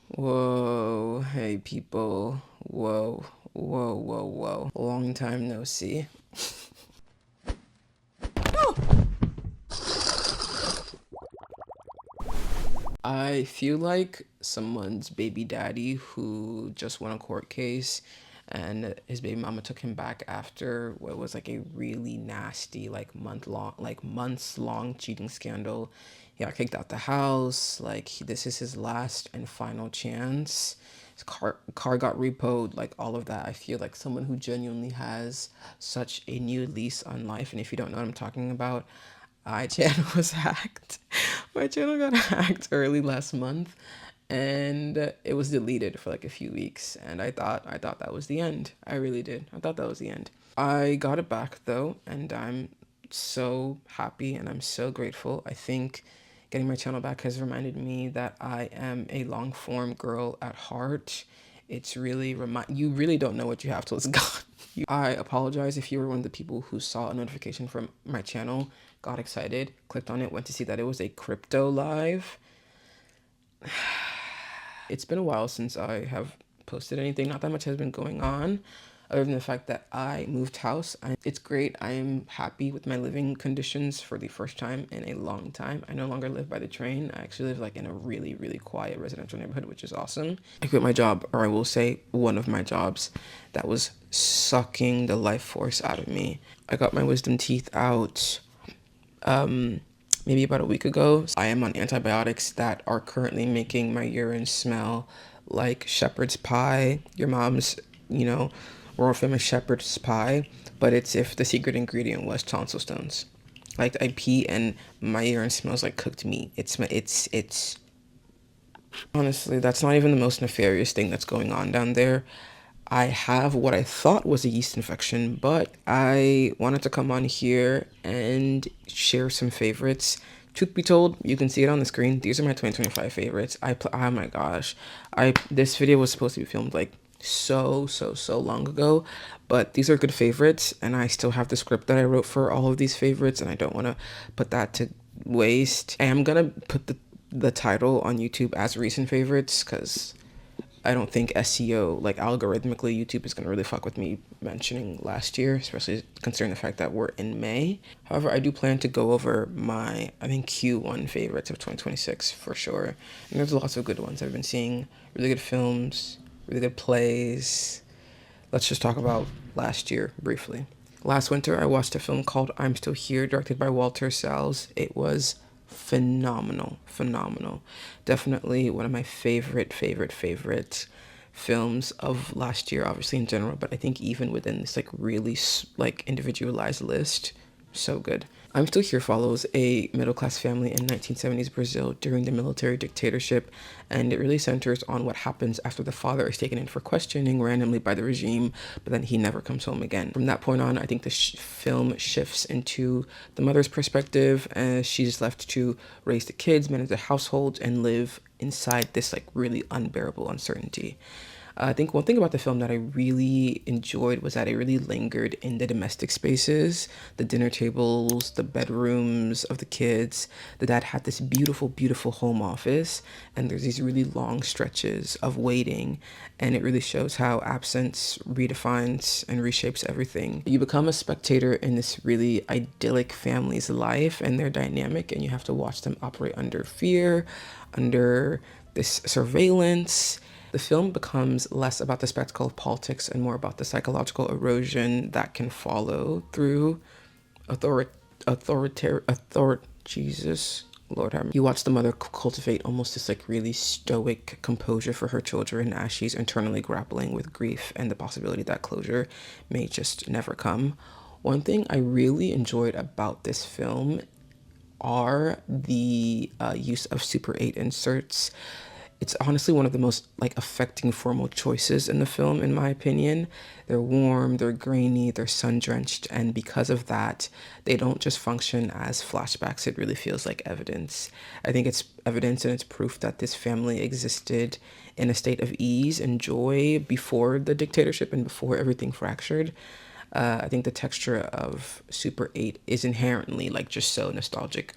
Whoa, hey people. Whoa, whoa, whoa, whoa. Long time no see. I feel like someone's baby daddy who just won a court case and his baby mama took him back after what was like a really nasty, months long cheating scandal. He got kicked out the house. This is his last and final chance. His car got repoed, like all of that. I feel like someone who genuinely has such a new lease on life. And if you don't know what I'm talking about, my channel was hacked. My channel got hacked early last month, and it was deleted for like a few weeks. And I thought that was the end. I really did. I thought that was the end. I got it back though, and I'm so happy and I'm so grateful. I think getting my channel back has reminded me that I am a long form girl at heart. It's really you really don't know what you have till it's gone. I apologize if you were one of the people who saw a notification from my channel, got excited, clicked on it, went to see that it was a crypto live. It's been a while since I have posted anything. Not that much has been going on, other than the fact that I moved house. It's great. I am happy with my living conditions for the first time in a long time. I no longer live by the train. I actually live like in a really, really quiet residential neighborhood, which is awesome. I quit my job, or I will say one of my jobs, that was sucking the life force out of me. I got my wisdom teeth out maybe about a week ago. I am on antibiotics that are currently making my urine smell like shepherd's pie. Your mom's, world famous shepherd's pie, but it's if the secret ingredient was tonsil stones. Like I pee and my urine smells like cooked meat. It's honestly, that's not even the most nefarious thing that's going on down there. I have what I thought was a yeast infection, but I wanted to come on here and share some favorites. Truth be told, you can see it on the screen. These are my 2025 favorites. Oh my gosh. This video was supposed to be filmed like so long ago, but these are good favorites, and I still have the script that I wrote for all of these favorites, and I don't want to put that to waste. I am gonna put the title on YouTube as recent favorites because I don't think SEO, like algorithmically, YouTube is going to really fuck with me mentioning last year, especially considering the fact that we're in May. However, I do plan to go over my, I think, Q1 favorites of 2026 for sure. And there's lots of good ones. I've been seeing really good films, really good plays. Let's just talk about last year briefly. Last winter, I watched a film called I'm Still Here, directed by Walter Salles. It was phenomenal. Definitely one of my favorite films of last year, obviously in general, but I think even within this like really like individualized list, so good. I'm Still Here follows a middle-class family in 1970s Brazil during the military dictatorship, and it really centers on what happens after the father is taken in for questioning randomly by the regime, but then he never comes home again. From that point on, I think the film shifts into the mother's perspective as she's left to raise the kids, manage the household, and live inside this like really unbearable uncertainty. I think one thing about the film that I really enjoyed was that it really lingered in the domestic spaces, the dinner tables, the bedrooms of the kids. The dad had this beautiful home office, and there's these really long stretches of waiting, and it really shows how absence redefines and reshapes everything. You become a spectator in this really idyllic family's life and their dynamic, and you have to watch them operate under fear, under this surveillance. The film becomes less about the spectacle of politics and more about the psychological erosion that can follow through Jesus, Lord have mercy. You watch the mother cultivate almost this like really stoic composure for her children as she's internally grappling with grief and the possibility that closure may just never come. One thing I really enjoyed about this film are the use of Super 8 inserts. It's honestly one of the most like affecting formal choices in the film, in my opinion. They're warm, they're grainy, they're sun-drenched, and because of that, they don't just function as flashbacks. It really feels like evidence. I think it's evidence and it's proof that this family existed in a state of ease and joy before the dictatorship and before everything fractured. I think the texture of Super 8 is inherently like just so nostalgic,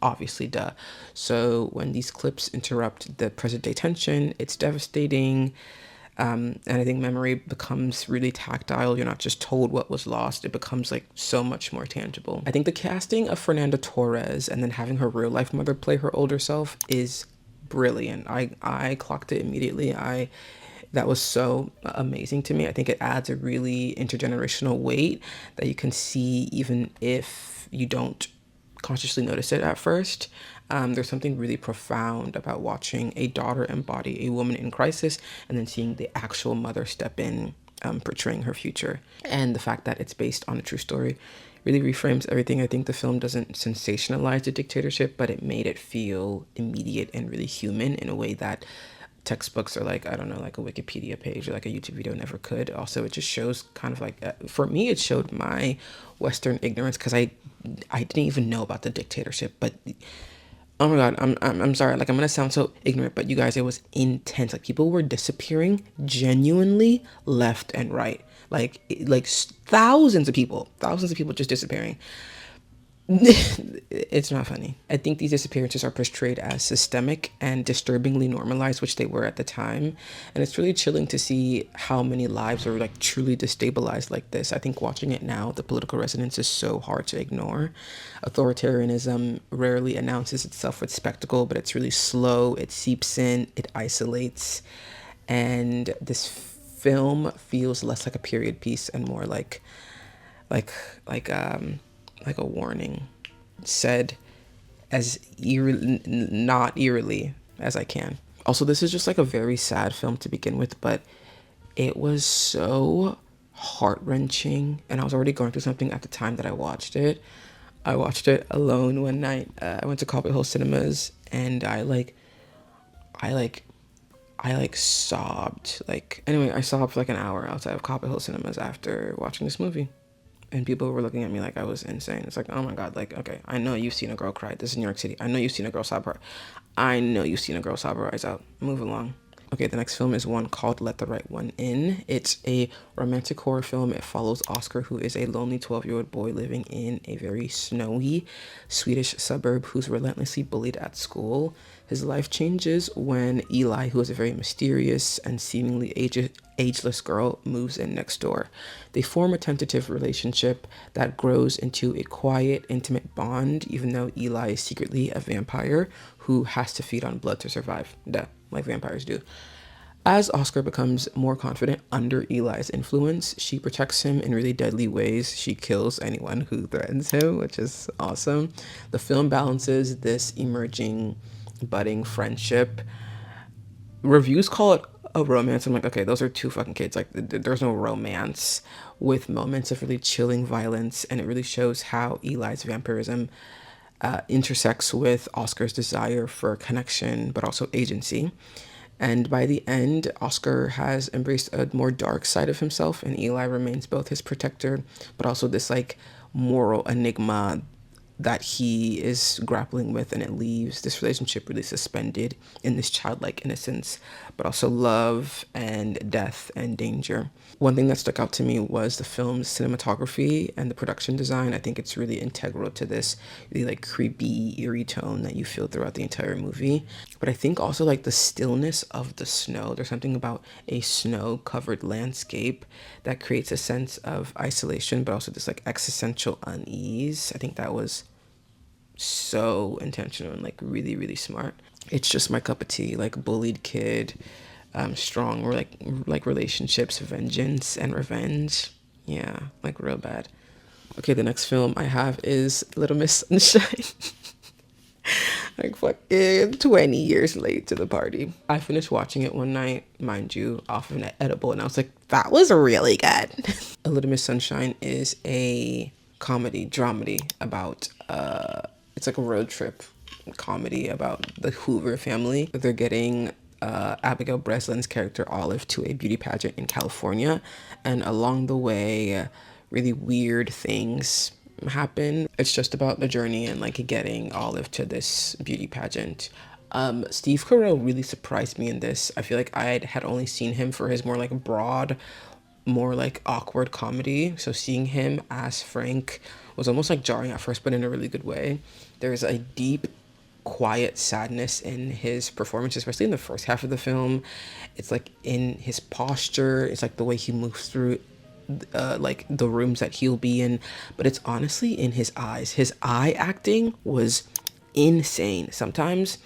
obviously, duh. So when these clips interrupt the present day tension, it's devastating. And I think memory becomes really tactile. You're not just told what was lost, it becomes like so much more tangible. I think the casting of Fernanda Torres and then having her real life mother play her older self is brilliant. I clocked it immediately. That was so amazing to me. I think it adds a really intergenerational weight that you can see even if you don't consciously notice it at first. There's something really profound about watching a daughter embody a woman in crisis and then seeing the actual mother step in, portraying her future. And the fact that it's based on a true story really reframes everything. I think the film doesn't sensationalize the dictatorship, but it made it feel immediate and really human in a way that textbooks or like, I don't know, like a Wikipedia page or like a YouTube video never could. Also, it just shows kind of like, for me, it showed my Western ignorance because I didn't even know about the dictatorship. But oh my God, I'm sorry. Like, I'm gonna sound so ignorant, but you guys, it was intense. Like, people were disappearing genuinely left and right. Like thousands of people just disappearing. It's not funny. I think these disappearances are portrayed as systemic and disturbingly normalized, which they were at the time. And it's really chilling to see how many lives are like truly destabilized like this. I think watching it now, the political resonance is so hard to ignore. Authoritarianism rarely announces itself with spectacle, but it's really slow. It seeps in, it isolates. And this film feels less like a period piece and more like like um like a warning, said as not eerily as I can. Also, this is just like a very sad film to begin with, but it was so heart-wrenching, and I was already going through something at the time that I watched it. I watched it alone one night. I went to Coppell Hill Cinemas, and I sobbed. Like, anyway, I sobbed for like an hour outside of Coppell Hill Cinemas after watching this movie. And people were looking at me like I was insane. It's like, oh my God, like, okay, I know you've seen a girl cry. This is New York City. I know you've seen a girl sob her. I know you've seen a girl sob her eyes out. Move along. Okay, the next film is one called Let the Right One In. It's a romantic horror film. It follows Oscar, who is a lonely 12-year-old boy living in a very snowy Swedish suburb who's relentlessly bullied at school. His life changes when Eli, who is a very mysterious and seemingly ageless girl, moves in next door. They form a tentative relationship that grows into a quiet, intimate bond, even though Eli is secretly a vampire who has to feed on blood to survive. Duh, like vampires do. As Oscar becomes more confident under Eli's influence, she protects him in really deadly ways. She kills anyone who threatens him, which is awesome. The film balances this emerging, budding friendship. Reviews call it a romance. I'm like, okay, those are two fucking kids. Like, there's no romance, with moments of really chilling violence. And it really shows how Eli's vampirism intersects with Oscar's desire for connection, but also agency. And by the end, Oscar has embraced a more dark side of himself, and Eli remains both his protector, but also this like moral enigma that he is grappling with, and it leaves this relationship really suspended in this childlike innocence, but also love and death and danger. One thing that stuck out to me was the film's cinematography and the production design. I think it's really integral to this really like creepy, eerie tone that you feel throughout the entire movie. But I think also like the stillness of the snow. There's something about a snow-covered landscape that creates a sense of isolation, but also this like existential unease. I think that was so intentional and like really, really smart. It's just my cup of tea. Like bullied kid, strong or like relationships, vengeance and revenge. Yeah, like real bad. Okay, the next film I have is Little Miss Sunshine. Like fucking 20 years late to the party. I finished watching it one night, mind you, off of an edible, and I was like, that was really good. A Little Miss Sunshine is a comedy, dramedy about it's like a road trip comedy about the Hoover family. They're getting Abigail Breslin's character Olive to a beauty pageant in California, and along the way, really weird things happen. It's just about the journey and like getting Olive to this beauty pageant. Steve Carell really surprised me in this. I feel like I had only seen him for his more like broad more like awkward comedy. So seeing him as Frank was almost like jarring at first, but in a really good way. There's a deep, quiet sadness in his performance, especially in the first half of the film. It's like in his posture, it's like the way he moves through like the rooms that he'll be in, but it's honestly in his eyes. His eye acting was insane. Sometimes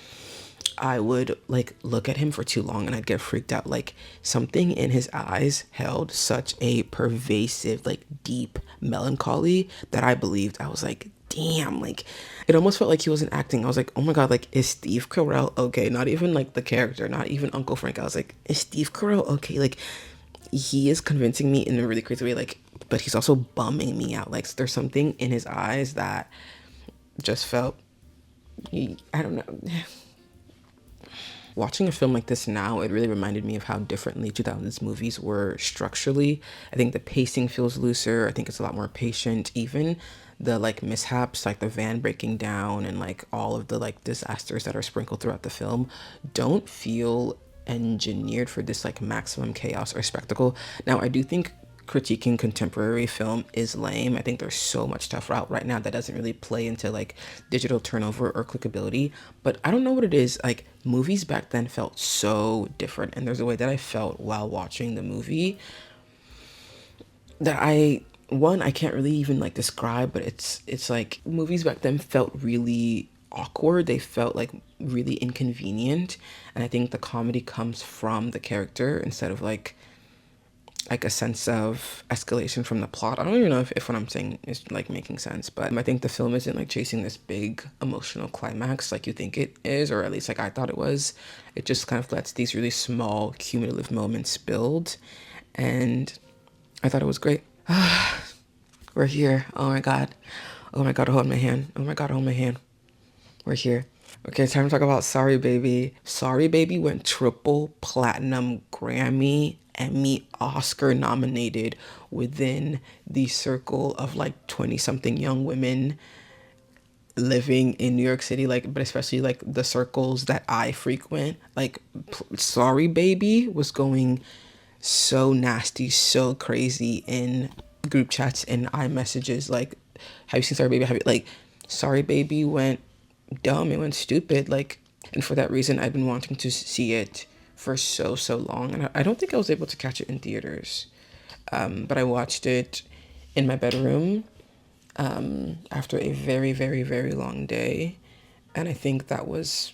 I would like look at him for too long and I'd get freaked out. Like something in his eyes held such a pervasive, like deep melancholy that I believed. I was like, damn, like it almost felt like he wasn't acting. I was like, oh my God, like is Steve Carell okay? Not even like the character, not even Uncle Frank. I was like, is Steve Carell okay? Like he is convincing me in a really crazy way, like, but he's also bumming me out. Like there's something in his eyes that just felt, I don't know. Watching a film like this now, it really reminded me of how differently 2000s movies were structurally. I think the pacing feels looser. I think it's a lot more patient. Even the like mishaps, like the van breaking down and like all of the like disasters that are sprinkled throughout the film don't feel engineered for this like maximum chaos or spectacle. Now, I do think critiquing contemporary film is lame. I think there's so much stuff out right now that doesn't really play into like digital turnover or clickability, but I don't know what it is. Like movies back then felt so different, and there's a way that I felt while watching the movie that I can't really even like describe, but it's like movies back then felt really awkward. They felt like really inconvenient, and I think the comedy comes from the character instead of like a sense of escalation from the plot. I don't even know if what I'm saying is like making sense, but I think the film isn't like chasing this big emotional climax like you think it is, or at least like I thought it was. It just kind of lets these really small cumulative moments build, and I thought it was great. We're here. Oh my God. Oh my God, hold my hand. Oh my God, hold my hand. We're here. Okay, time to talk about Sorry Baby. Sorry Baby went triple platinum Grammy, Emmy, Oscar nominated within the circle of like 20 something young women living in New York City, like, but especially like the circles that I frequent. Like Sorry Baby was going so nasty, so crazy in group chats and iMessages. Like, have you seen Sorry Baby? Have you like Sorry Baby went dumb, it went stupid, like, and for that reason I've been wanting to see it for so long, and I don't think I was able to catch it in theaters, but I watched it in my bedroom after a very long day, and I think that was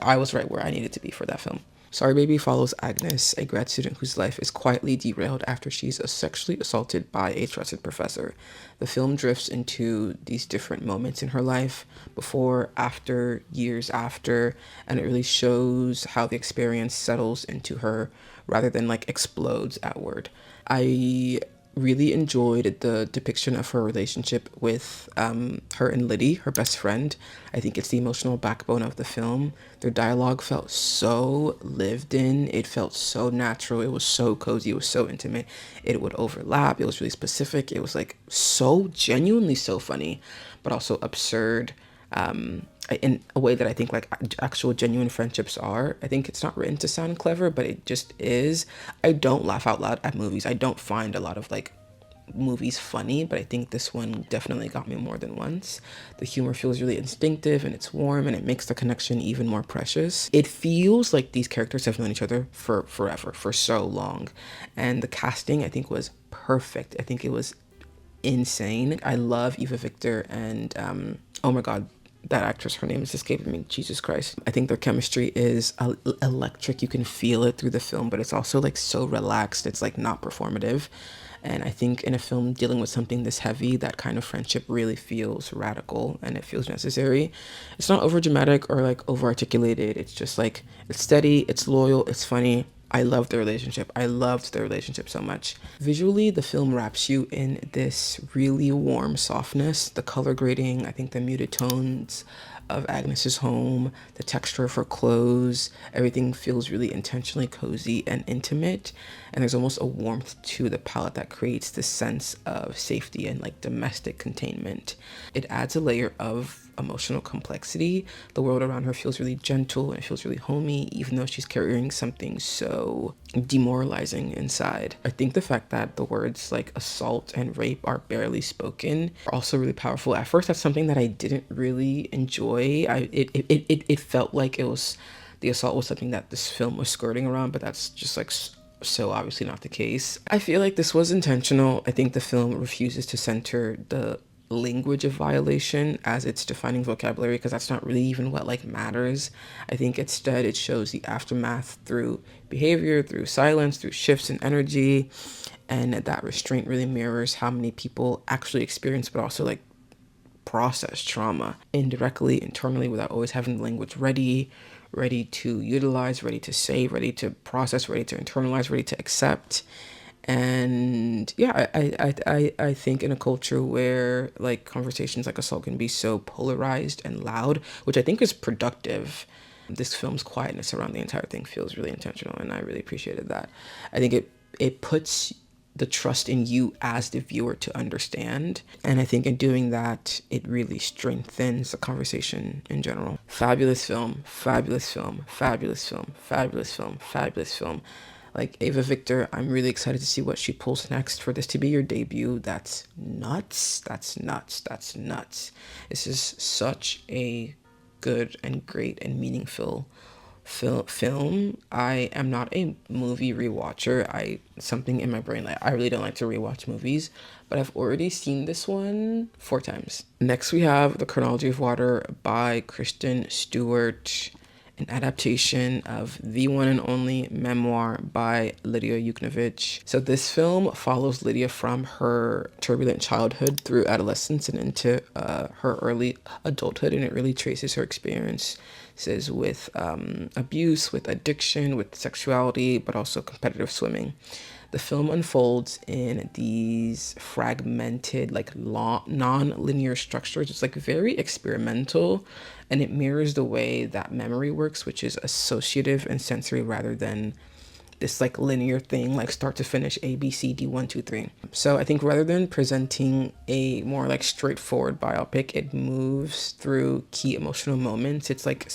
I was right where I needed to be for that film. Sorry Baby follows Agnes, a grad student whose life is quietly derailed after she's sexually assaulted by a trusted professor. The film drifts into these different moments in her life, before, after, years after, and it really shows how the experience settles into her rather than like explodes outward. I really enjoyed the depiction of her relationship with her and Liddy, her best friend. I think it's the emotional backbone of the film. Their dialogue felt so lived in. It felt so natural. It was so cozy. It was so intimate. It would overlap. It was really specific. It was like so genuinely so funny, but also absurd. In a way that I think like actual genuine friendships are. I think it's not written to sound clever, but it just is. I don't laugh out loud at movies. I don't find a lot of like movies funny, but I think this one definitely got me more than once. The humor feels really instinctive and it's warm, and it makes the connection even more precious. It feels like these characters have known each other for forever, for so long. And the casting I think was perfect. I think it was insane. I love Eva Victor and oh my God, that actress, her name is escaping me, Jesus Christ. I think their chemistry is electric. You can feel it through the film, but it's also like so relaxed. It's like not performative. And I think in a film dealing with something this heavy, that kind of friendship really feels radical and it feels necessary. It's not over dramatic or like over articulated. It's just like, it's steady, it's loyal, it's funny. I loved their relationship. I loved their relationship so much. Visually, the film wraps you in this really warm softness. The color grading, I think the muted tones of Agnes's home, the texture of her clothes, everything feels really intentionally cozy and intimate. And there's almost a warmth to the palette that creates this sense of safety and like domestic containment. It adds a layer of emotional complexity. The world around her feels really gentle and it feels really homey, even though she's carrying something so demoralizing inside. I think the fact that the words like assault and rape are barely spoken are also really powerful. At first, that's something that I didn't really enjoy. It felt like it was, the assault was something that this film was skirting around, but that's just like so obviously not the case. I feel like this was intentional. I think the film refuses to center the language of violation as its defining vocabulary, because that's not really even what like matters. I think instead it shows the aftermath through behavior, through silence, through shifts in energy, and that restraint really mirrors how many people actually experience but also like process trauma indirectly, internally, without always having the language ready to utilize, ready to say, ready to process, ready to internalize, ready to accept. And yeah, I think in a culture where like conversations like assault can be so polarized and loud, which I think is productive, this film's quietness around the entire thing feels really intentional, and I really appreciated that. I think it puts the trust in you as the viewer to understand. And I think in doing that, it really strengthens the conversation in general. Fabulous film, fabulous film, fabulous film, fabulous film, fabulous film. Like Ava Victor, I'm really excited to see what she pulls next. For this to be your debut, that's nuts. That's nuts. That's nuts. This is such a good and great and meaningful film. I am not a movie rewatcher. Something in my brain, like I really don't like to rewatch movies, but I've already seen this one 4 times. Next we have The Chronology of Water by Kristen Stewart, an adaptation of the one and only memoir by Lydia Yuknovich. So this film follows Lydia from her turbulent childhood through adolescence and into her early adulthood, and it really traces her experiences with abuse, with addiction, with sexuality, but also competitive swimming. The film unfolds in these fragmented, like non-linear structures. It's like very experimental, and it mirrors the way that memory works, which is associative and sensory rather than this like linear thing, like start to finish, A, B, C, D, 1, 2, 3. So I think rather than presenting a more like straightforward biopic, it moves through key emotional moments. It's like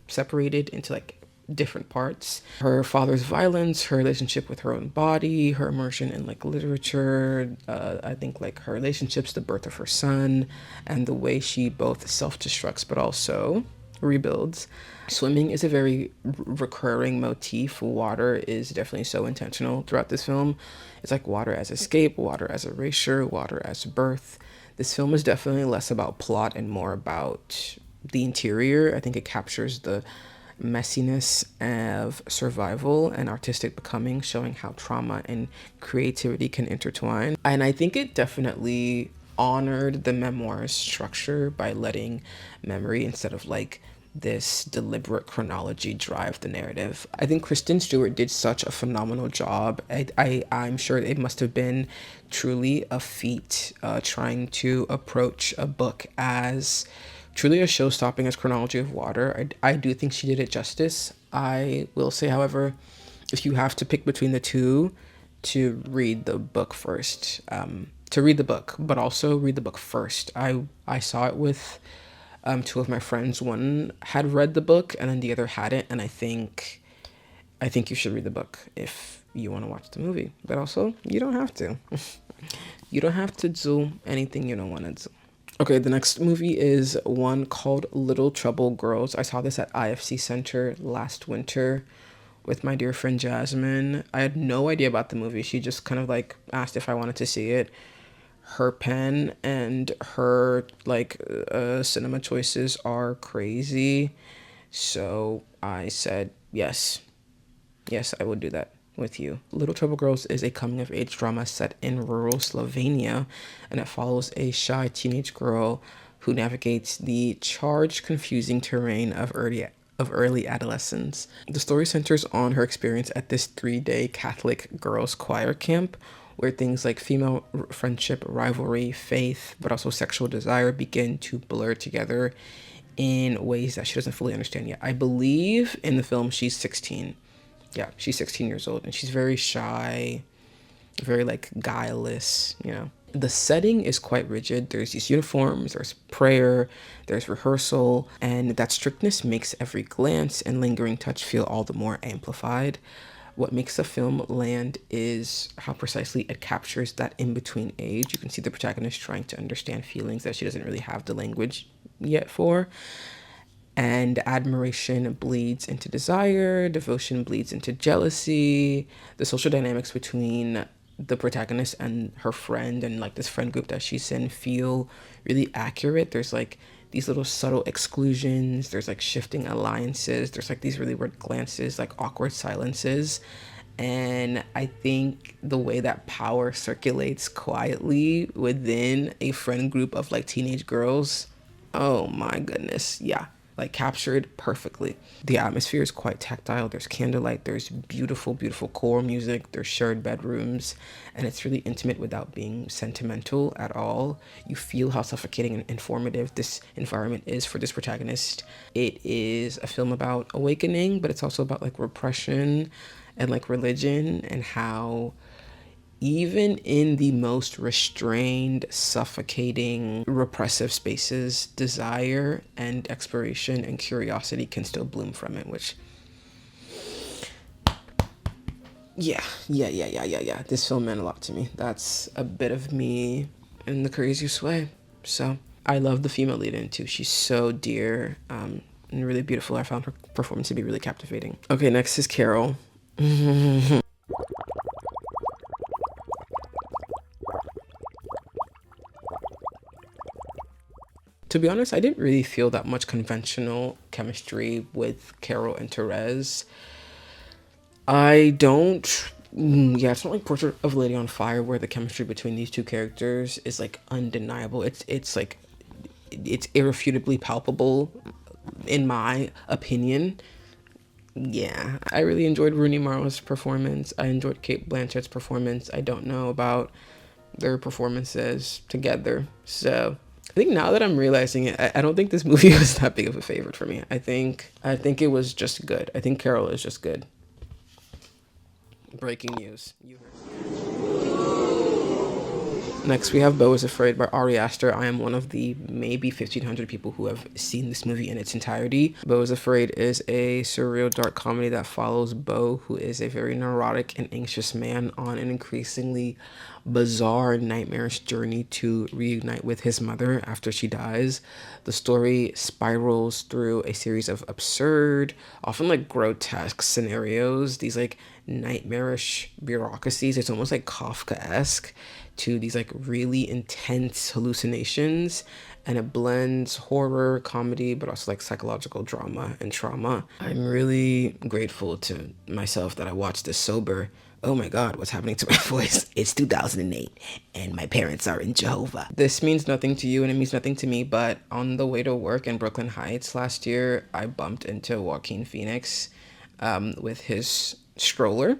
separated into like different parts. Her father's violence, her relationship with her own body, her immersion in like literature, I think like her relationships, the birth of her son, and the way she both self-destructs but also rebuilds. Swimming is a very recurring motif. Water is definitely so intentional throughout this film. It's like water as escape, water as erasure, water as birth. This film is definitely less about plot and more about the interior. I think it captures the messiness of survival and artistic becoming, showing how trauma and creativity can intertwine. And I think it definitely honored the memoir's structure by letting memory, instead of like this deliberate chronology, drive the narrative. I think Kristen Stewart did such a phenomenal job. I'm sure it must have been truly a feat trying to approach a book as truly a show-stopping as Chronology of Water. I do think she did it justice. I will say, however, if you have to pick between the two, to read the book first. To read the book, but also read the book first. I saw it with 2 of my friends. One had read the book and then the other hadn't, and I think you should read the book if you want to watch the movie. But also, you don't have to. You don't have to do anything you don't want to do. Okay, the next movie is one called Little Trouble Girls. I saw this at IFC Center last winter with my dear friend Jasmine. I had no idea about the movie. She just kind of like asked if I wanted to see it. Her pen and her like cinema choices are crazy. So I said, yes, I would do that with you. Little Trouble Girls is a coming-of-age drama set in rural Slovenia, and it follows a shy teenage girl who navigates the charged, confusing terrain of early adolescence. The story centers on her experience at this 3-day Catholic girls' choir camp, where things like female friendship, rivalry, faith, but also sexual desire begin to blur together in ways that she doesn't fully understand yet. I believe in the film she's 16. Yeah, she's 16 years old, and she's very shy, very like guileless, you know. The setting is quite rigid. There's these uniforms, there's prayer, there's rehearsal, and that strictness makes every glance and lingering touch feel all the more amplified. What makes the film land is how precisely it captures that in-between age. You can see the protagonist trying to understand feelings that she doesn't really have the language yet for. And admiration bleeds into desire, devotion bleeds into jealousy. The social dynamics between the protagonist and her friend and like this friend group that she's in feel really accurate. There's like these little subtle exclusions, there's like shifting alliances, there's like these really weird glances, like awkward silences. And I think the way that power circulates quietly within a friend group of like teenage girls, oh my goodness, yeah, like captured perfectly. The atmosphere is quite tactile. There's candlelight, there's beautiful, beautiful choral music, there's shared bedrooms, and it's really intimate without being sentimental at all. You feel how suffocating and informative this environment is for this protagonist. It is a film about awakening, but it's also about like repression and like religion, and how even in the most restrained, suffocating, repressive spaces, desire and exploration and curiosity can still bloom from it, which, yeah. This film meant a lot to me. That's a bit of me in the craziest way. So I love the female lead in too. She's so dear, and really beautiful. I found her performance to be really captivating. Okay, next is Carol. To be honest, I didn't really feel that much conventional chemistry with Carol and Therese. I don't. Yeah, it's not like Portrait of a Lady on Fire, where the chemistry between these two characters is like undeniable. It's like it's irrefutably palpable, in my opinion. Yeah, I really enjoyed Rooney Mara's performance. I enjoyed Kate Blanchett's performance. I don't know about their performances together. So I think now that I'm realizing it, I don't think this movie was that big of a favorite for me. I think it was just good. I think Carol is just good. Breaking news. You heard. Next, we have Beau is Afraid by Ari Aster. I am one of the maybe 1,500 people who have seen this movie in its entirety. Beau is Afraid is a surreal dark comedy that follows Beau, who is a very neurotic and anxious man, on an increasingly bizarre, nightmarish journey to reunite with his mother after she dies. The story spirals through a series of absurd, often like grotesque scenarios, these like nightmarish bureaucracies. It's almost like Kafka-esque, to these like really intense hallucinations, and it blends horror, comedy, but also like psychological drama and trauma. I'm really grateful to myself that I watched this sober. Oh my God, what's happening to my voice? It's 2008 and my parents are in Jehovah. This means nothing to you and it means nothing to me, but on the way to work in Brooklyn Heights last year, I bumped into Joaquin Phoenix with his stroller.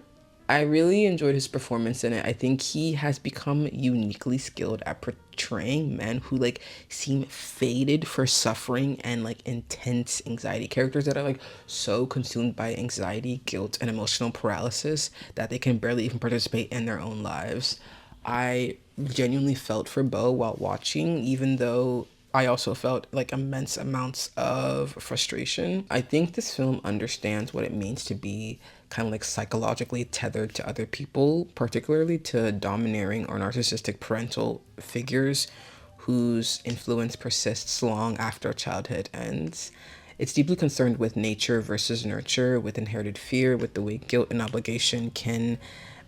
I really enjoyed his performance in it. I think he has become uniquely skilled at portraying men who like seem fated for suffering and like intense anxiety. Characters that are like so consumed by anxiety, guilt, and emotional paralysis that they can barely even participate in their own lives. I genuinely felt for Beau while watching, even though I also felt like immense amounts of frustration. I think this film understands what it means to be kind of like psychologically tethered to other people, particularly to domineering or narcissistic parental figures whose influence persists long after childhood ends. It's deeply concerned with nature versus nurture, with inherited fear, with the way guilt and obligation can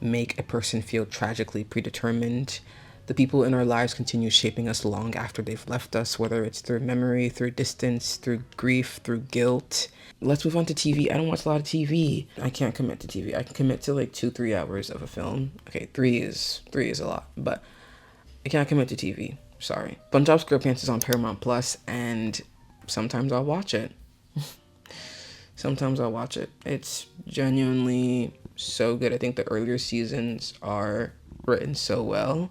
make a person feel tragically predetermined. The people in our lives continue shaping us long after they've left us, whether it's through memory, through distance, through grief, through guilt. Let's move on to TV. I don't watch a lot of TV. I can't commit to TV. I can commit to like 2-3 hours of a film. Okay, three is a lot, but I can't commit to TV. Sorry. Punjab Squarepants is on Paramount Plus, and sometimes I'll watch it. Sometimes I'll watch it. It's genuinely so good. I think the earlier seasons are written so well,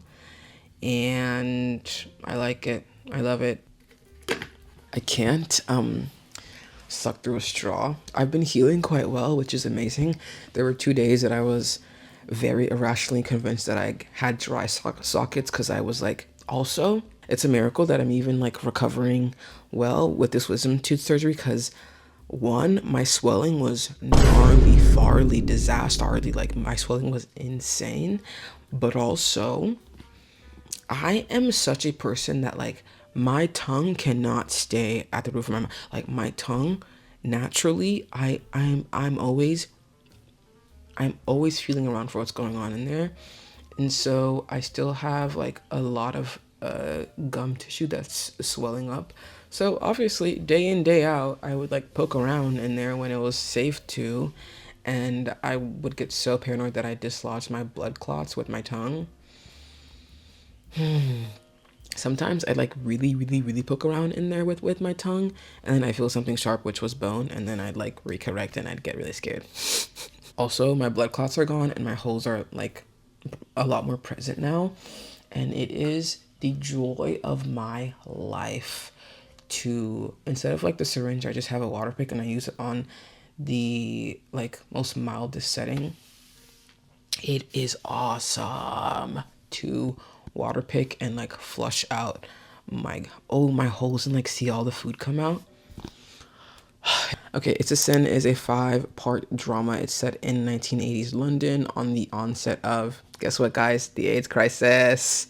and I like it. I love it. I can't suck through a straw. I've been healing quite well, which is amazing. There were 2 days that I was very irrationally convinced that I had dry sockets because I was like, also, it's a miracle that I'm even like recovering well with this wisdom tooth surgery because one, my swelling was gnarly, farly, disasterly. Like my swelling was insane. But also, I am such a person that like my tongue cannot stay at the roof of my mouth. Like my tongue, naturally, I'm always feeling around for what's going on in there. And so I still have like a lot of gum tissue that's swelling up. So obviously, day in, day out, I would like poke around in there when it was safe to. And I would get so paranoid that I dislodged my blood clots with my tongue. Sometimes I'd like really, really, really poke around in there with my tongue. And then I feel something sharp, which was bone. And then I'd like recorrect and I'd get really scared. Also, my blood clots are gone and my holes are like a lot more present now. And it is the joy of my life to, instead of like the syringe, I just have a water pick and I use it on the like most mildest setting. It is awesome to water pick and like flush out my holes and like see all the food come out. Okay, It's a Sin is a 5-part drama. It's set in 1980s London on the onset of, guess what, guys? The AIDS crisis.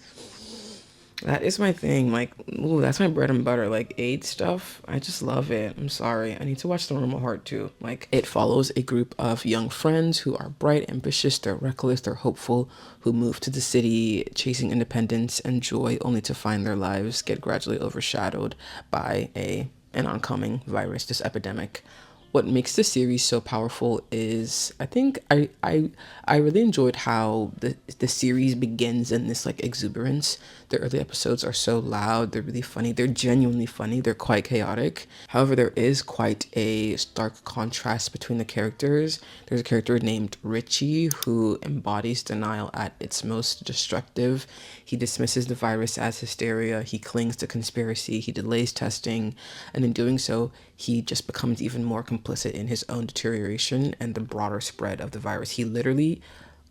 That is my thing. Like, ooh, that's my bread and butter. Like, AIDS stuff, I just love it. I'm sorry. I need to watch The Normal Heart too. Like, it follows a group of young friends who are bright, ambitious, they're reckless, they're hopeful, who move to the city chasing independence and joy only to find their lives get gradually overshadowed by an oncoming virus, this epidemic. What makes the series so powerful is I think I really enjoyed how the series begins in this like exuberance. The early episodes are so loud, they're really funny, they're genuinely funny, they're quite chaotic. However, there is quite a stark contrast between the characters. There's a character named Richie who embodies denial at its most destructive. He dismisses the virus as hysteria, he clings to conspiracy, he delays testing, and in doing so, he just becomes even more complicit in his own deterioration and the broader spread of the virus. He literally,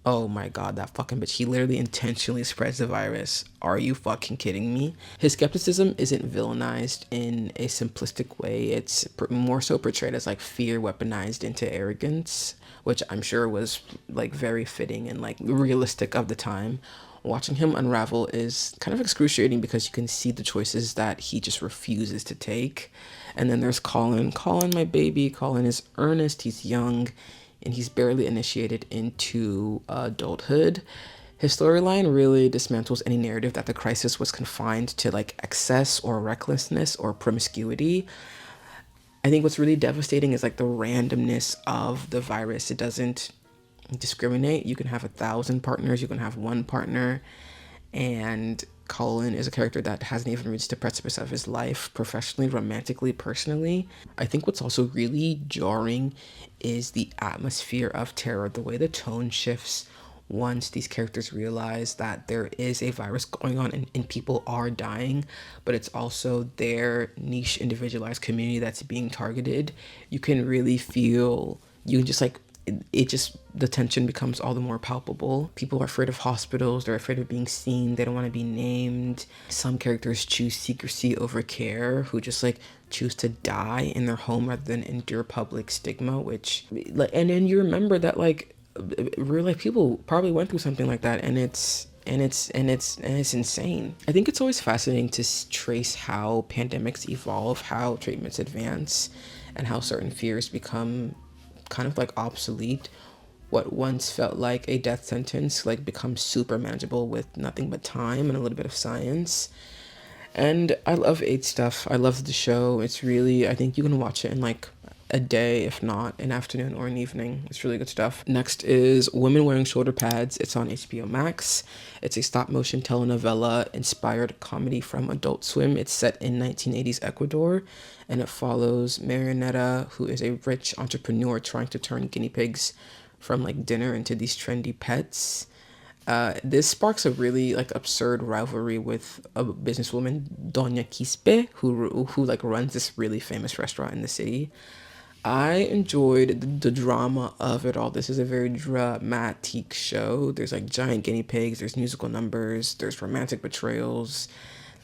oh my god, that fucking bitch, he literally intentionally spreads the virus. Are you fucking kidding me? His skepticism isn't villainized in a simplistic way. It's more so portrayed as like fear weaponized into arrogance, which I'm sure was like very fitting and like realistic of the time. Watching him unravel is kind of excruciating because you can see the choices that he just refuses to take. And then there's Colin. Colin, my baby. Colin is earnest, he's young, and he's barely initiated into adulthood. His storyline really dismantles any narrative that the crisis was confined to like excess or recklessness or promiscuity. I think what's really devastating is like the randomness of the virus. It doesn't discriminate. You can have 1,000 partners, you can have one partner, and Colin is a character that hasn't even reached the precipice of his life professionally, romantically, personally. I think what's also really jarring is the atmosphere of terror, the way the tone shifts once these characters realize that there is a virus going on and people are dying, but it's also their niche individualized community that's being targeted. You can really feel, you can just like, it just, the tension becomes all the more palpable. People are afraid of hospitals, they're afraid of being seen, they don't want to be named. Some characters choose secrecy over care, who just like choose to die in their home rather than endure public stigma, which like, and then you remember that like real life people probably went through something like that, and it's insane. I think it's always fascinating to trace how pandemics evolve, how treatments advance, and how certain fears become kind of like obsolete. What once felt like a death sentence like becomes super manageable with nothing but time and a little bit of science. And I love AIDS stuff. I love the show. It's really, I think you can watch it in like a day, if not an afternoon or an evening. It's really good stuff. Next is Women Wearing Shoulder Pads. It's on HBO Max. It's a stop motion telenovela inspired comedy from Adult Swim. It's set in 1980s Ecuador, and it follows Marionetta, who is a rich entrepreneur trying to turn guinea pigs from like dinner into these trendy pets. This sparks a really like absurd rivalry with a businesswoman, Doña Quispe, who like runs this really famous restaurant in the city. I enjoyed the drama of it all. This is a very dramatic show. There's like giant guinea pigs, there's musical numbers, there's romantic betrayals,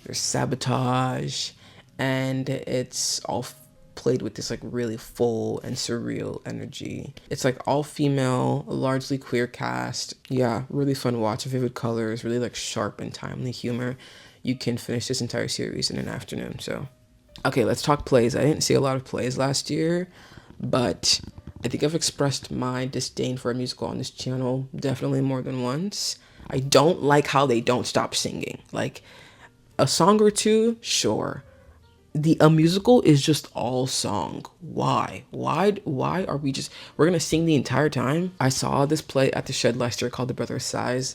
there's sabotage, and it's all played with this like really full and surreal energy. It's like all female, largely queer cast. Yeah, really fun watch, vivid colors, really like sharp and timely humor. You can finish this entire series in an afternoon. So okay, let's talk plays. I didn't see a lot of plays last year, but I think I've expressed my disdain for a musical on this channel definitely more than once. I don't like how they don't stop singing. Like, a song or two, sure. A musical is just all song. Why are we're gonna sing the entire time? I saw this play at the Shed last year called The Brother Size.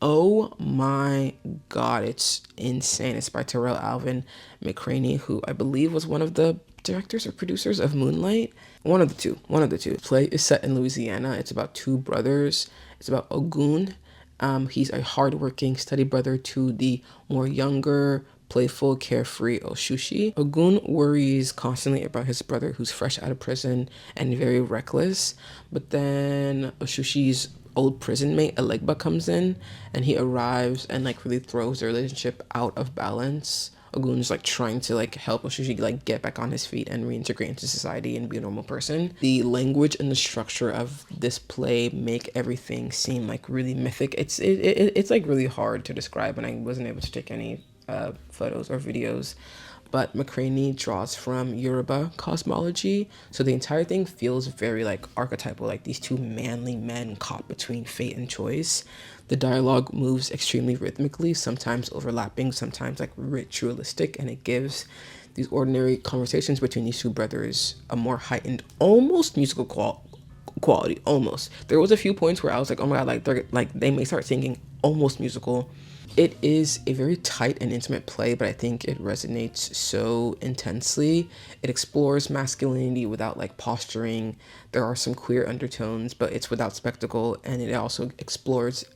Oh my god, it's insane. It's by Terrell Alvin McCraney, who I believe was one of the directors or producers of Moonlight. One of the two. The play is set in Louisiana. It's about two brothers. It's about Ogun. He's a hardworking, steady brother to the more younger, playful, carefree Oshushi. Ogun worries constantly about his brother who's fresh out of prison and very reckless. But then Oshushi's old prison mate, Elegba, comes in and he arrives and like really throws their relationship out of balance. Ogun's like trying to like help Oshushi like get back on his feet and reintegrate into society and be a normal person. The language and the structure of this play make everything seem like really mythic. It's like really hard to describe, and I wasn't able to take any photos or videos. But McCraney draws from Yoruba cosmology, so the entire thing feels very like archetypal, like these two manly men caught between fate and choice. The dialogue moves extremely rhythmically, sometimes overlapping, sometimes like ritualistic, and it gives these ordinary conversations between these two brothers a more heightened, almost musical quality. Almost. There was a few points where I was like, oh my god, they may start singing almost musical. It is a very tight and intimate play, but I think it resonates so intensely. It explores masculinity without like posturing. There are some queer undertones, but it's without spectacle, and it also explores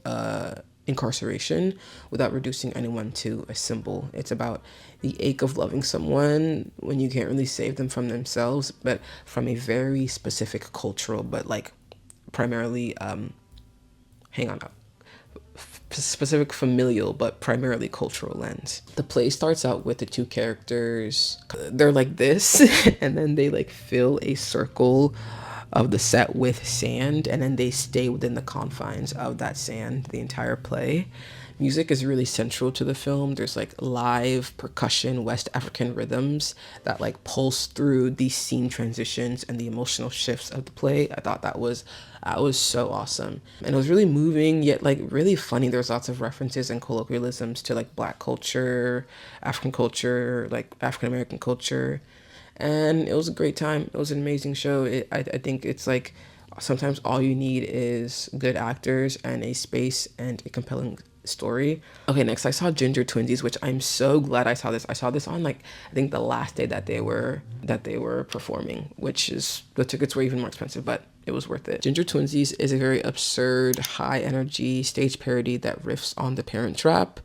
incarceration without reducing anyone to a symbol. It's about the ache of loving someone when you can't really save them from themselves, but from a very specific cultural, but like primarily, specific familial but primarily cultural lens. The play starts out with the two characters, they're like this and then they like fill a circle of the set with sand, and then they stay within the confines of that sand the entire play. Music is really central to the film. There's like live percussion, West African rhythms that like pulse through these scene transitions and the emotional shifts of the play. I thought that was so awesome. And it was really moving, yet like really funny. There's lots of references and colloquialisms to like Black culture, African culture, like African American culture. And it was a great time. It was an amazing show. I think it's like sometimes all you need is good actors and a space and a compelling story. Okay, next I saw Ginger Twinsies, which I'm so glad I saw this. I saw this on like I think the last day that they were performing, which is the tickets were even more expensive, but it was worth it. Ginger Twinsies is a very absurd, high energy stage parody that riffs on The Parent Trap,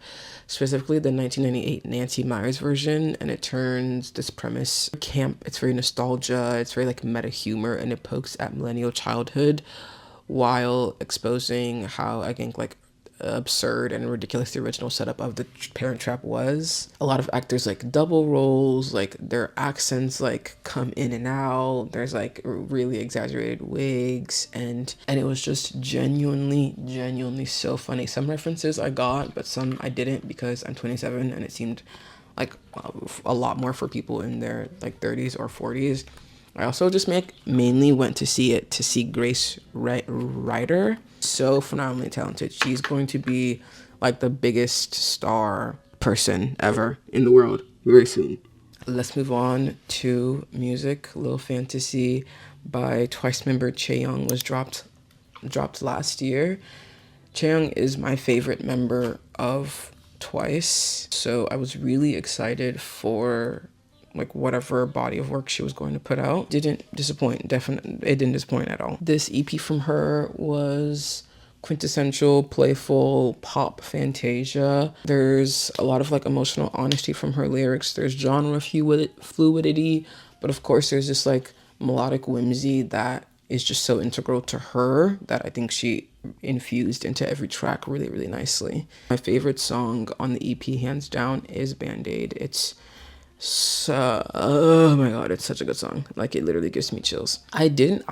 specifically the 1998 Nancy Meyers version, and it turns this premise camp. It's very nostalgia, it's very like meta humor, and it pokes at millennial childhood while exposing how I think like absurd and ridiculous the original setup of The Parent Trap was. A lot of actors like double roles, like their accents like come in and out. There's like really exaggerated wigs, and it was just genuinely so funny. Some references I got, but some I didn't because I'm 27 and it seemed like a lot more for people in their like 30s or 40s. I also just mainly went to see Grace Ryder. So phenomenally talented. She's going to be like the biggest star person ever in the world very soon. Let's move on to music. Little Fantasy by Twice member Chaeyoung was dropped last year. Chaeyoung is my favorite member of Twice, so I was really excited for like whatever body of work she was going to put out. Didn't disappoint. It didn't disappoint at all. This EP from her was quintessential playful pop fantasia. There's a lot of like emotional honesty from her lyrics. There's genre fluidity, but of course there's this like melodic whimsy that is just so integral to her that I think she infused into every track really, really nicely. My favorite song on the EP, hands down, is Band-Aid. It's so, oh my god, it's such a good song. Like, it literally gives me chills. I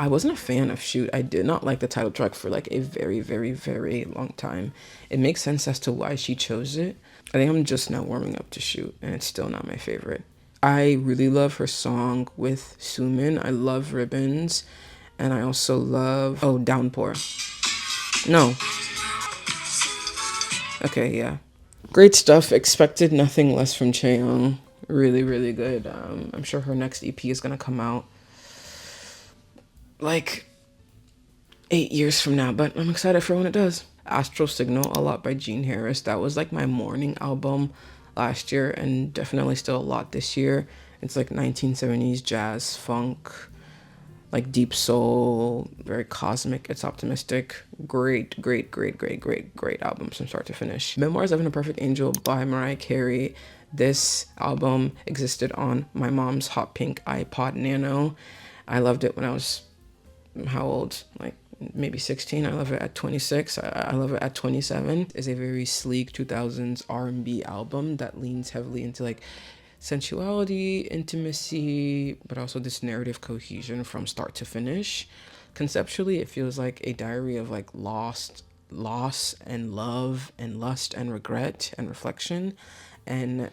wasn't a fan of Shoot. I did not like the title track for like a very, very, very long time. It makes sense as to why she chose it. I think I'm just now warming up to Shoot, and it's still not my favorite. I really love her song with Sumin. I love Ribbons, and I also love, oh, Downpour. No. Okay, yeah. Great stuff. Expected nothing less from Chaeyoung. Really, really good. I'm sure her next EP is gonna come out like 8 years from now, but I'm excited for when it does. Astral Signal, a lot by Gene Harris. That was like my morning album last year, and definitely still a lot this year. It's like 1970s jazz, funk, like deep soul, very cosmic. It's optimistic. Great, great, great, great, great, great album from start to finish. Memoirs of an Imperfect Angel by Mariah Carey. This album existed on my mom's hot pink iPod Nano. I loved it when I was, how old? Like maybe 16. I love it at 26. I love it at 27. It's a very sleek 2000s R&B album that leans heavily into like sensuality, intimacy, but also this narrative cohesion from start to finish. Conceptually, it feels like a diary of like loss and love and lust and regret and reflection. And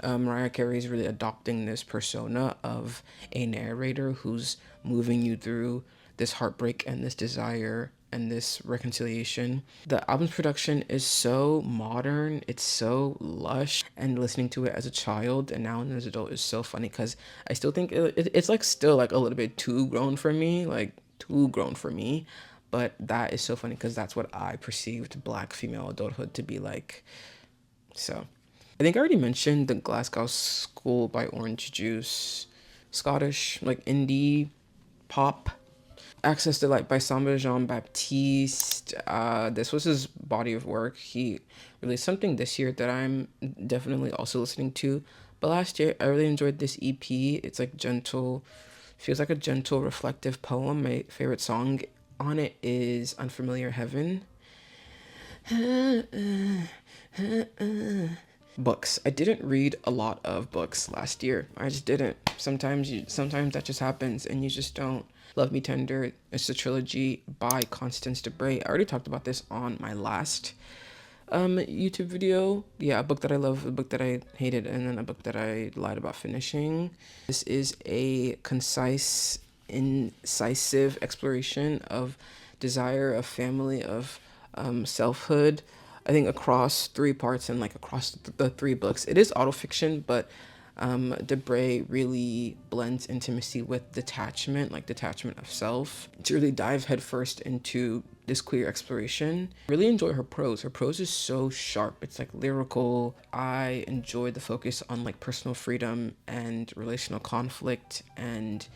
Mariah Carey is really adopting this persona of a narrator who's moving you through this heartbreak and this desire and this reconciliation. The album's production is so modern, it's so lush, and listening to it as a child and now as an adult is so funny because I still think it's like still like a little bit too grown for me, but that is so funny because that's what I perceived Black female adulthood to be like. So I think I already mentioned the Glasgow School by Orange Juice. Scottish, like indie pop. Access to Light by Samba Jean Baptiste. This was his body of work. He released something this year that I'm definitely also listening to. But last year, I really enjoyed this EP. It's like gentle, feels like a gentle, reflective poem. My favorite song on it is Unfamiliar Heaven. Books. I didn't read a lot of books last year. I just didn't. Sometimes that just happens and you just don't. Love Me Tender. It's a trilogy by Constance Debray. I already talked about this on my last YouTube video. Yeah, a book that I love, a book that I hated, and then a book that I lied about finishing. This is a concise, incisive exploration of desire, of family, of selfhood. I think across 3 parts and like across the 3 books. It is autofiction, but Debray really blends intimacy with detachment, like detachment of self, to really dive headfirst into this queer exploration. Really enjoy her prose. Her prose is so sharp. It's like lyrical. I enjoy the focus on like personal freedom and relational conflict and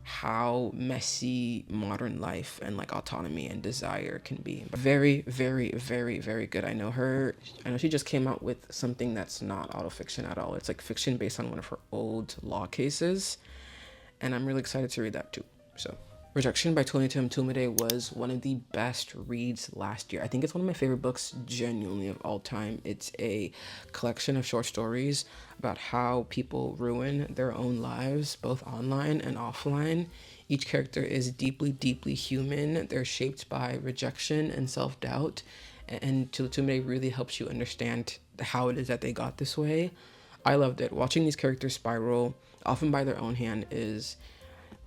how messy modern life and like autonomy and desire can be. Very, very, very, very good. I know she just came out with something that's not autofiction at all. It's like fiction based on one of her old law cases, and I'm really excited to read that too. So Rejection by Tony Tumtumide was one of the best reads last year. I think it's one of my favorite books genuinely of all time. It's a collection of short stories about how people ruin their own lives, both online and offline. Each character is deeply, deeply human. They're shaped by rejection and self-doubt. And Tumtumide really helps you understand how it is that they got this way. I loved it. Watching these characters spiral, often by their own hand, is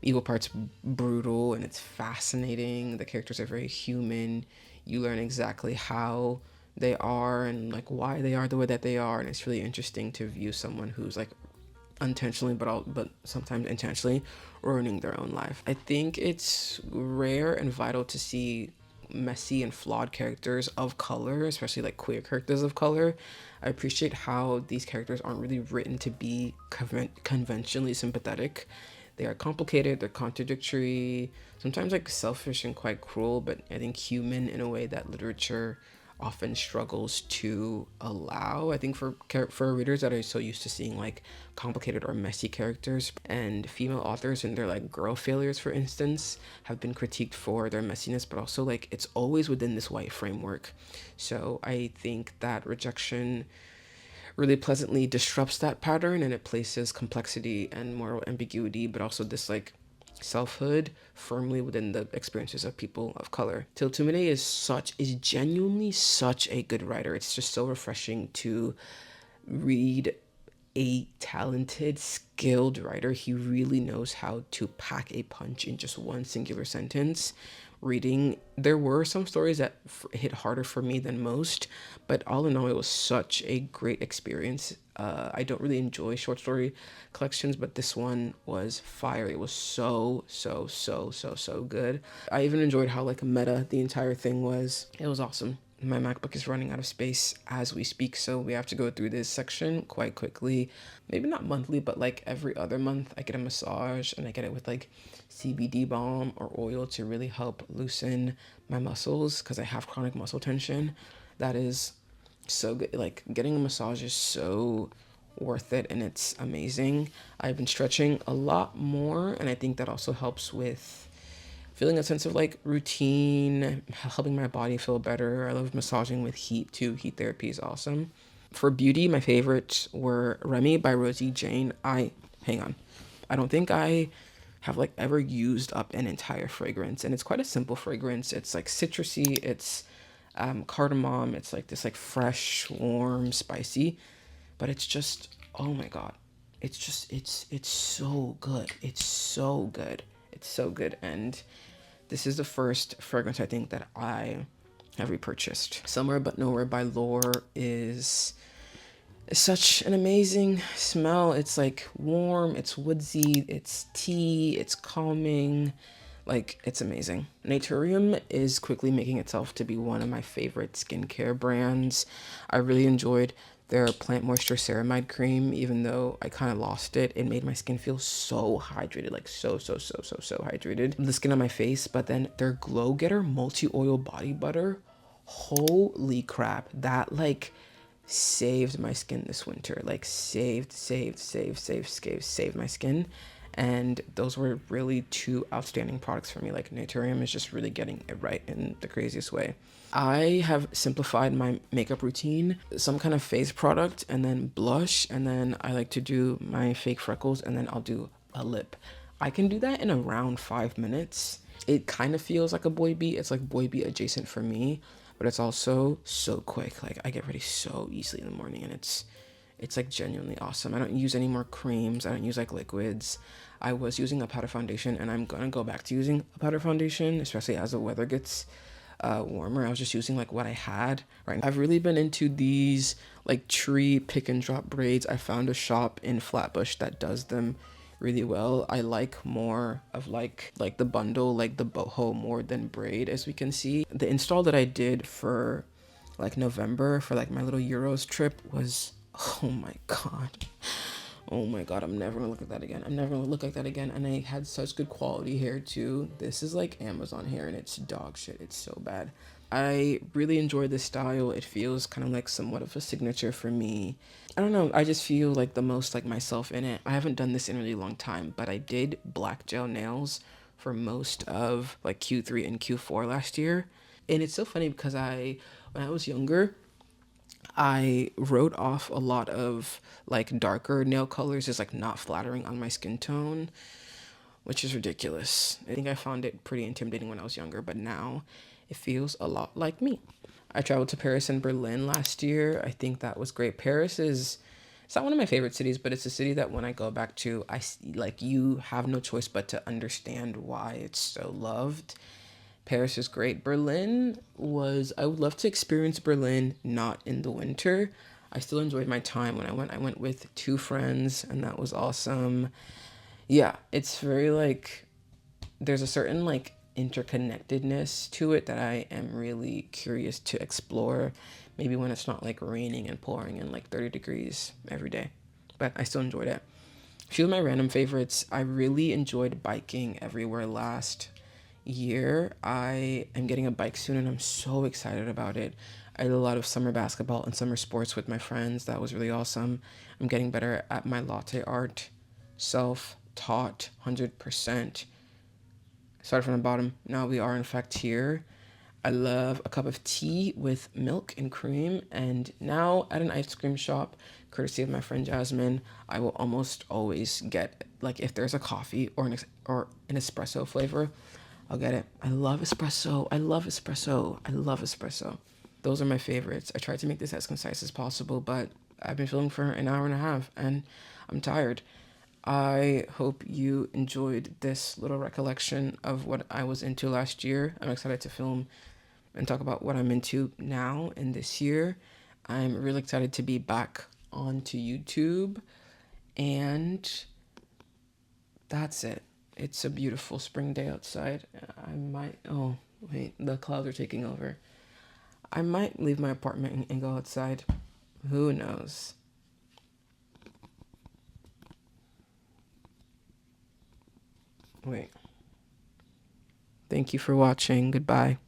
equal parts brutal, and it's fascinating. The characters are very human. You learn exactly how they are and like why they are the way that they are, and it's really interesting to view someone who's like unintentionally but sometimes intentionally ruining their own life. I think it's rare and vital to see messy and flawed characters of color, especially like queer characters of color. I appreciate how these characters aren't really written to be conventionally sympathetic. They are complicated, they're contradictory, sometimes like selfish and quite cruel, but I think human in a way that literature often struggles to allow. I think for readers that are so used to seeing like complicated or messy characters, and female authors and their like girl failures, for instance, have been critiqued for their messiness, but also like it's always within this white framework. So I think that rejection really pleasantly disrupts that pattern, and it places complexity and moral ambiguity, but also this like selfhood firmly within the experiences of people of color. Tiltumide is genuinely such a good writer. It's just so refreshing to read a talented, skilled writer. He really knows how to pack a punch in just one singular sentence. Reading, there were some stories that hit harder for me than most, but all in all, it was such a great experience. I don't really enjoy short story collections, but this one was fire. It was so good. I even enjoyed how like meta the entire thing was. It was awesome. My MacBook is running out of space as we speak, so we have to go through this section quite quickly. Maybe not monthly, but like every other month I get a massage, and I get it with like CBD balm or oil to really help loosen my muscles because I have chronic muscle tension. That is so good. Like getting a massage is so worth it, and it's amazing. I've been stretching a lot more, and I think that also helps with feeling a sense of like routine, helping my body feel better. I love massaging with heat too. Heat therapy is awesome. For beauty, my favorites were Remy by Rosie Jane. Hang on. I don't think I have like ever used up an entire fragrance, and it's quite a simple fragrance. It's like citrusy, it's cardamom, it's like this like fresh, warm, spicy, but it's just, oh my God. It's so good. It's so good. It's so good. And this is the first fragrance I think that I have repurchased. Somewhere But Nowhere by Lore is such an amazing smell. It's like warm, it's woodsy, it's tea, it's calming. Like, it's amazing. Naturium is quickly making itself to be one of my favorite skincare brands. I really enjoyed their plant moisture ceramide cream. Even though I kind of lost it, it made my skin feel so hydrated, like so hydrated. The skin on my face. But then their Glow Getter multi-oil body butter, holy crap, that like saved my skin this winter. Like saved my skin. And those were really two outstanding products for me. Like Naturium is just really getting it right in the craziest way. I have simplified my makeup routine, some kind of face product, and then blush, and then I like to do my fake freckles, and then I'll do a lip. I can do that in around 5 minutes. It kind of feels like a boy beat. It's like boy beat adjacent for me, but it's also so quick. Like I get ready so easily in the morning, and it's like genuinely awesome. I don't use any more creams. I don't use like liquids. I was using a powder foundation, and I'm gonna go back to using a powder foundation, especially as the weather gets warmer. I was just using like what I had right now. I've really been into these like tree pick and drop braids. I found a shop in Flatbush that does them really well. I like more of like the bundle, like the boho more than braid, as we can see. The install that I did for like November for like my little Euros trip was, oh my God. Oh my God, I'm never gonna look at that again. I'm never gonna look like that again. And I had such good quality hair too. This is like Amazon hair, and it's dog shit. It's so bad. I really enjoy this style. It feels kind of like somewhat of a signature for me. I don't know. I just feel like the most like myself in it. I haven't done this in a really long time, but I did black gel nails for most of like Q3 and Q4 last year. And it's so funny because when I was younger, I wrote off a lot of like darker nail colors as like not flattering on my skin tone, which is ridiculous. I think I found it pretty intimidating when I was younger, but now it feels a lot like me. I traveled to Paris and Berlin last year. I think that was great. It's not one of my favorite cities, but it's a city that when I go back to, you have no choice but to understand why it's so loved. Paris is great. I would love to experience Berlin not in the winter. I still enjoyed my time when I went. I went with 2 friends, and that was awesome. Yeah, it's very like, there's a certain like interconnectedness to it that I am really curious to explore. Maybe when it's not like raining and pouring and like 30 degrees every day, but I still enjoyed it. A few of my random favorites. I really enjoyed biking everywhere last year. I am getting a bike soon, and I'm so excited about it. I did a lot of summer basketball and summer sports with my friends. That was really awesome. I'm getting better at my latte art. Self-taught, 100%. Started from the bottom. Now we are in fact here. I love a cup of tea with milk and cream. And now at an ice cream shop, courtesy of my friend Jasmine, I will almost always get, like, if there's a coffee or an espresso flavor, I'll get it. I love espresso. I love espresso. I love espresso. Those are my favorites. I tried to make this as concise as possible, but I've been filming for an hour and a half and I'm tired. I hope you enjoyed this little recollection of what I was into last year. I'm excited to film and talk about what I'm into now in this year. I'm really excited to be back onto YouTube. And that's it. It's a beautiful spring day outside. Oh, wait, the clouds are taking over. I might leave my apartment and go outside. Who knows? Wait. Thank you for watching. Goodbye.